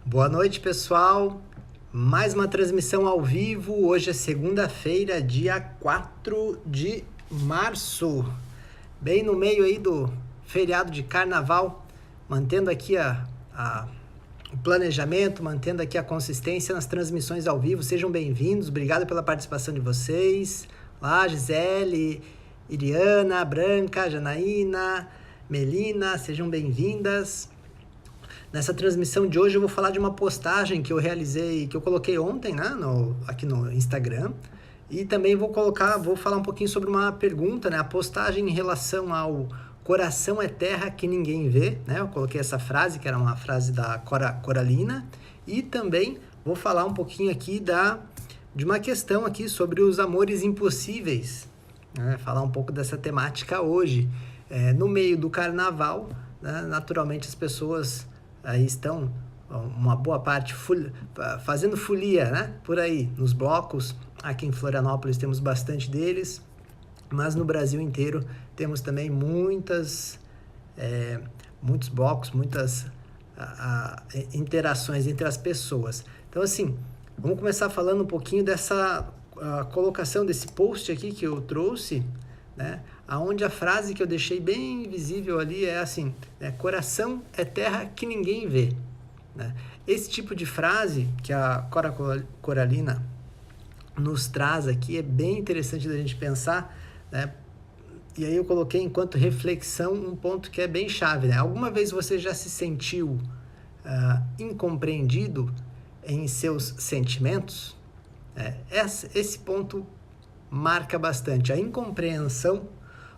Boa noite, pessoal. Mais uma transmissão ao vivo. Hoje é segunda-feira, dia 4 de março. Bem no meio aí do feriado de carnaval. Mantendo aqui o planejamento, mantendo aqui a consistência nas transmissões ao vivo. Sejam bem-vindos. Obrigado pela participação de vocês. Lá, Gisele, Iriana, Branca, Janaína, Melina, sejam bem-vindas. Nessa transmissão de hoje eu vou falar de uma postagem que eu realizei, que eu coloquei ontem, né, aqui no Instagram. E também vou falar um pouquinho sobre uma pergunta, né, a postagem em relação ao coração é terra que ninguém vê, né? Eu coloquei essa frase, que era uma frase da Coralina. E também vou falar um pouquinho aqui de uma questão aqui sobre os amores impossíveis, né? Falar um pouco dessa temática hoje. No meio do carnaval, né, naturalmente as pessoas aí estão, uma boa parte, fazendo folia, né? Por aí, nos blocos. Aqui em Florianópolis temos bastante deles, mas no Brasil inteiro temos também muitos blocos, muitas interações entre as pessoas. Então, assim, vamos começar falando um pouquinho dessa colocação desse post aqui que eu trouxe, né? Onde a frase que eu deixei bem visível ali é assim, né? Coração é terra que ninguém vê, né? Esse tipo de frase que a Coralina nos traz aqui é bem interessante da gente pensar, né? E aí eu coloquei enquanto reflexão um ponto que é bem chave, né? Alguma vez você já se sentiu incompreendido em seus sentimentos? Esse ponto marca bastante. A incompreensão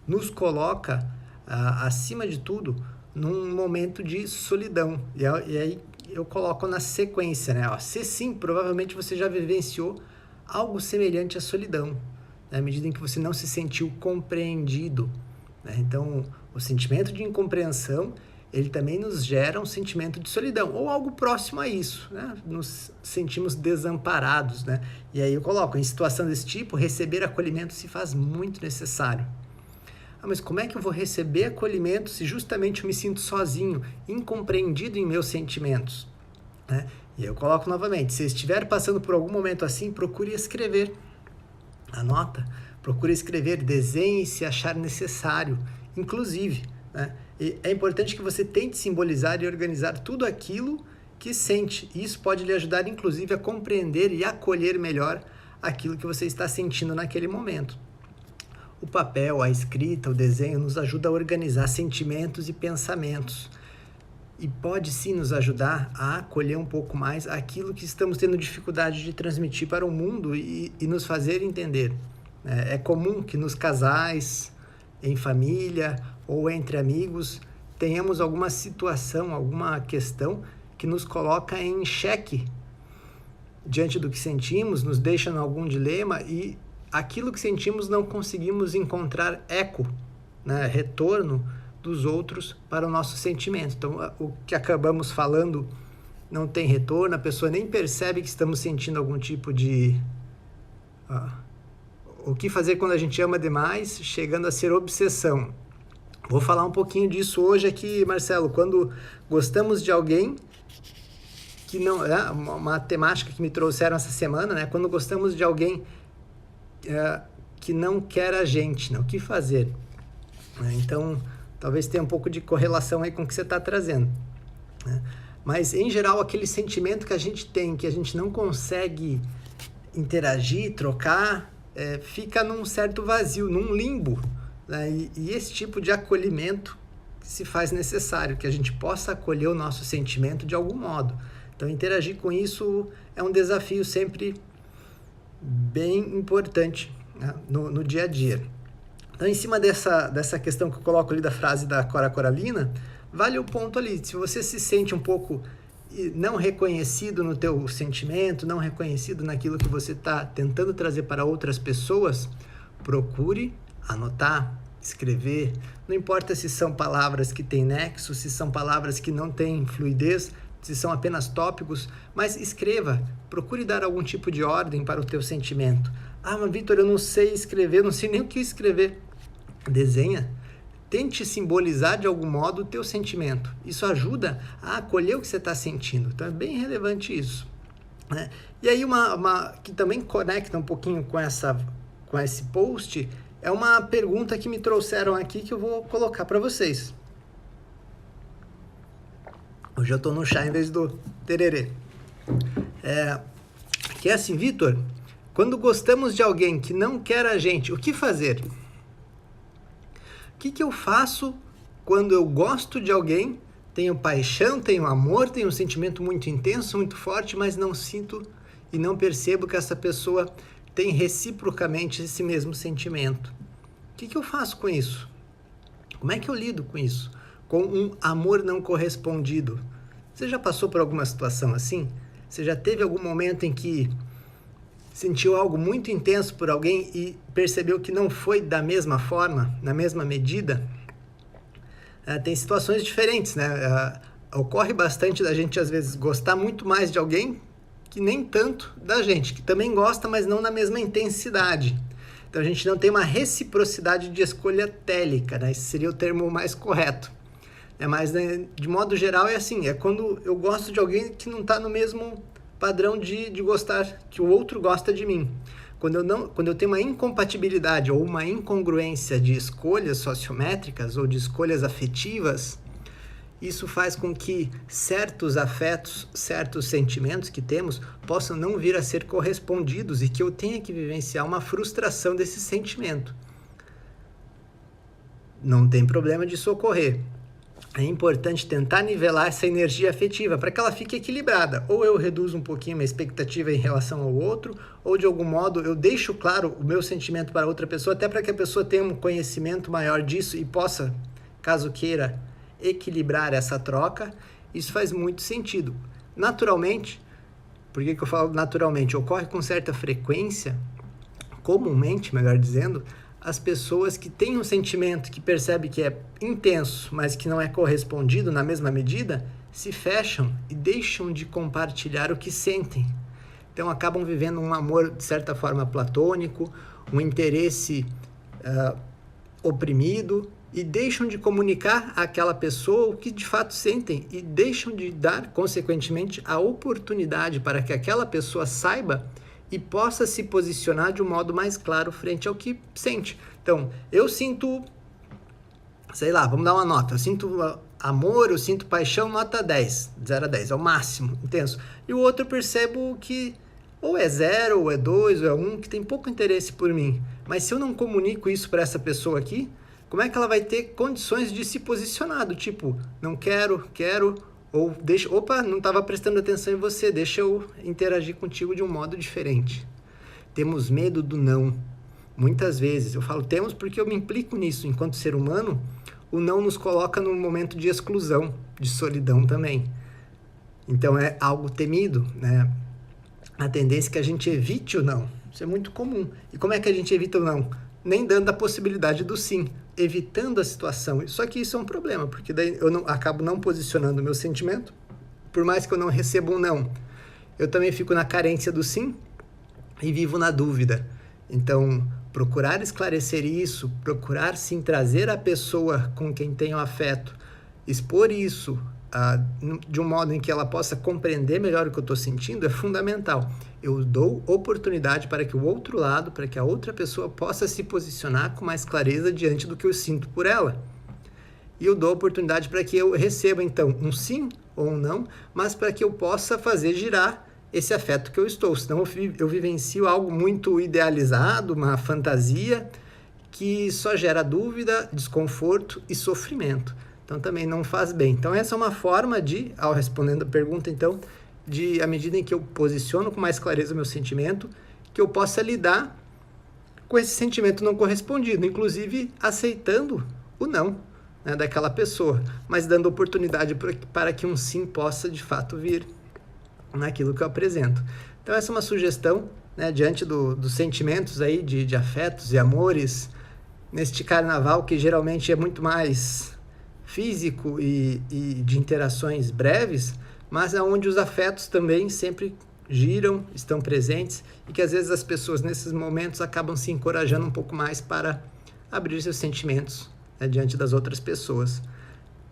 nos coloca, acima de tudo, num momento de solidão. E aí eu coloco na sequência, né? Se sim, provavelmente você já vivenciou algo semelhante à solidão, né? À medida em que você não se sentiu compreendido, né? Então, o sentimento de incompreensão, ele também nos gera um sentimento de solidão, ou algo próximo a isso, né? Nos sentimos desamparados, né? E aí eu coloco, em situação desse tipo, receber acolhimento se faz muito necessário. Mas como é que eu vou receber acolhimento se justamente eu me sinto sozinho, incompreendido em meus sentimentos, né? E eu coloco novamente, se estiver passando por algum momento assim, procure escrever. Anota, procure escrever, desenhe se achar necessário, inclusive, né? E é importante que você tente simbolizar e organizar tudo aquilo que sente. Isso pode lhe ajudar, inclusive, a compreender e acolher melhor aquilo que você está sentindo naquele momento. O papel, a escrita, o desenho nos ajuda a organizar sentimentos e pensamentos. E pode sim nos ajudar a acolher um pouco mais aquilo que estamos tendo dificuldade de transmitir para o mundo e nos fazer entender. É comum que nos casais, em família ou entre amigos, tenhamos alguma situação, alguma questão que nos coloca em xeque diante do que sentimos, nos deixa em algum dilema e aquilo que sentimos não conseguimos encontrar eco, né, retorno dos outros para o nosso sentimento. Então, o que acabamos falando não tem retorno, a pessoa nem percebe que estamos sentindo algum tipo de... o que fazer quando a gente ama demais, chegando a ser obsessão. Vou falar um pouquinho disso hoje aqui, Marcelo, quando gostamos de alguém que não... uma temática que me trouxeram essa semana, né? Quando gostamos de alguém que não quer a gente, né? O que fazer? Então, talvez tenha um pouco de correlação aí com o que você está trazendo, né? Mas, em geral, aquele sentimento que a gente tem, que a gente não consegue interagir, trocar, fica num certo vazio, num limbo, né? E esse tipo de acolhimento se faz necessário, que a gente possa acolher o nosso sentimento de algum modo. Então, interagir com isso é um desafio sempre bem importante, né, no dia a dia. Então, em cima dessa questão que eu coloco ali da frase da Coralina, vale o ponto ali. Se você se sente um pouco não reconhecido no teu sentimento, não reconhecido naquilo que você está tentando trazer para outras pessoas, procure anotar, escrever. Não importa se são palavras que têm nexo, se são palavras que não têm fluidez, se são apenas tópicos, mas escreva, procure dar algum tipo de ordem para o teu sentimento. Mas Vitor, eu não sei escrever, não sei nem o que escrever. Desenha, tente simbolizar de algum modo o teu sentimento. Isso ajuda a acolher o que você está sentindo. Então é bem relevante isso, né? E aí uma que também conecta um pouquinho com esse post é uma pergunta que me trouxeram aqui que eu vou colocar para vocês. Hoje eu estou no chá em vez do tererê. Que é assim, Vitor, quando gostamos de alguém que não quer a gente, o que fazer? O que eu faço quando eu gosto de alguém, tenho paixão, tenho amor, tenho um sentimento muito intenso, muito forte, mas não sinto e não percebo que essa pessoa tem reciprocamente esse mesmo sentimento? O que eu faço com isso? Como é que eu lido com isso? Com um amor não correspondido. Você já passou por alguma situação assim? Você já teve algum momento em que sentiu algo muito intenso por alguém e percebeu que não foi da mesma forma, na mesma medida? Tem situações diferentes, né? Ocorre bastante da gente, às vezes, gostar muito mais de alguém que nem tanto da gente, que também gosta, mas não na mesma intensidade. Então, a gente não tem uma reciprocidade de escolha télica, né? Esse seria o termo mais correto. Mas, né, de modo geral, é assim, é quando eu gosto de alguém que não está no mesmo padrão de gostar, que o outro gosta de mim. Quando eu tenho uma incompatibilidade ou uma incongruência de escolhas sociométricas ou de escolhas afetivas, isso faz com que certos afetos, certos sentimentos que temos possam não vir a ser correspondidos e que eu tenha que vivenciar uma frustração desse sentimento. Não tem problema disso ocorrer. É importante tentar nivelar essa energia afetiva para que ela fique equilibrada. Ou eu reduzo um pouquinho a minha expectativa em relação ao outro, ou de algum modo eu deixo claro o meu sentimento para outra pessoa, até para que a pessoa tenha um conhecimento maior disso e possa, caso queira, equilibrar essa troca. Isso faz muito sentido. Naturalmente, por que eu falo naturalmente? Ocorre com certa frequência, comumente, melhor dizendo, as pessoas que têm um sentimento que percebe que é intenso, mas que não é correspondido na mesma medida, se fecham e deixam de compartilhar o que sentem. Então acabam vivendo um amor, de certa forma, platônico, um interesse oprimido, e deixam de comunicar àquela pessoa o que de fato sentem e deixam de dar, consequentemente, a oportunidade para que aquela pessoa saiba e possa se posicionar de um modo mais claro frente ao que sente. Então, eu sinto, sei lá, vamos dar uma nota, eu sinto amor, eu sinto paixão, nota 10, 0 a 10, é o máximo, intenso. E o outro eu percebo que ou é 0, ou é 2, ou é 1, que tem pouco interesse por mim. Mas se eu não comunico isso para essa pessoa aqui, como é que ela vai ter condições de se posicionar? Do tipo, não quero, quero, ou deixa, opa, não estava prestando atenção em você, deixa eu interagir contigo de um modo diferente. Temos medo do não. Muitas vezes, eu falo temos porque eu me implico nisso. Enquanto ser humano, o não nos coloca num momento de exclusão, de solidão também. Então é algo temido, né? A tendência é que a gente evite o não. Isso é muito comum. E como é que a gente evita o não? Nem dando a possibilidade do sim, evitando a situação. Só que isso é um problema, porque daí eu acabo não posicionando o meu sentimento, por mais que eu não receba um não. Eu também fico na carência do sim e vivo na dúvida. Então, procurar esclarecer isso, procurar sim trazer a pessoa com quem tenho afeto, expor isso de um modo em que ela possa compreender melhor o que eu estou sentindo é fundamental. Eu dou oportunidade para que o outro lado, para que a outra pessoa possa se posicionar com mais clareza diante do que eu sinto por ela. E eu dou oportunidade para que eu receba, então, um sim ou um não, mas para que eu possa fazer girar esse afeto que eu estou. Senão eu vivencio algo muito idealizado, uma fantasia, que só gera dúvida, desconforto e sofrimento. Então, também não faz bem. Então, essa é uma forma de, ao respondendo a pergunta, então, à medida em que eu posiciono com mais clareza o meu sentimento, que eu possa lidar com esse sentimento não correspondido, inclusive aceitando o não, né, daquela pessoa, mas dando oportunidade para que um sim possa, de fato, vir naquilo que eu apresento. Então, essa é uma sugestão, né, diante dos sentimentos aí, de afetos e amores, neste carnaval que geralmente é muito mais físico e de interações breves, mas é onde os afetos também sempre giram, estão presentes, e que às vezes as pessoas nesses momentos acabam se encorajando um pouco mais para abrir seus sentimentos né, diante das outras pessoas.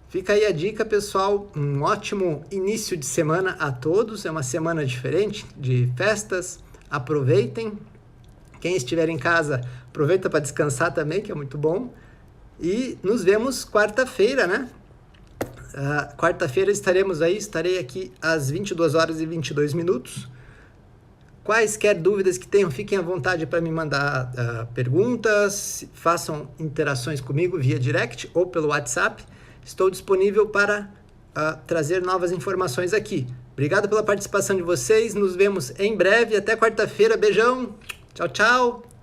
Fica aí a dica, pessoal. Um ótimo início de semana a todos. É uma semana diferente de festas. Aproveitem. Quem estiver em casa, aproveita para descansar também, que é muito bom. E nos vemos quarta-feira, né? Quarta-feira estarei aqui às 22 horas e 22 minutos. Quaisquer dúvidas que tenham, fiquem à vontade para me mandar perguntas, façam interações comigo via direct ou pelo WhatsApp. Estou disponível para trazer novas informações aqui. Obrigado pela participação de vocês, nos vemos em breve, até quarta-feira, beijão, tchau, tchau!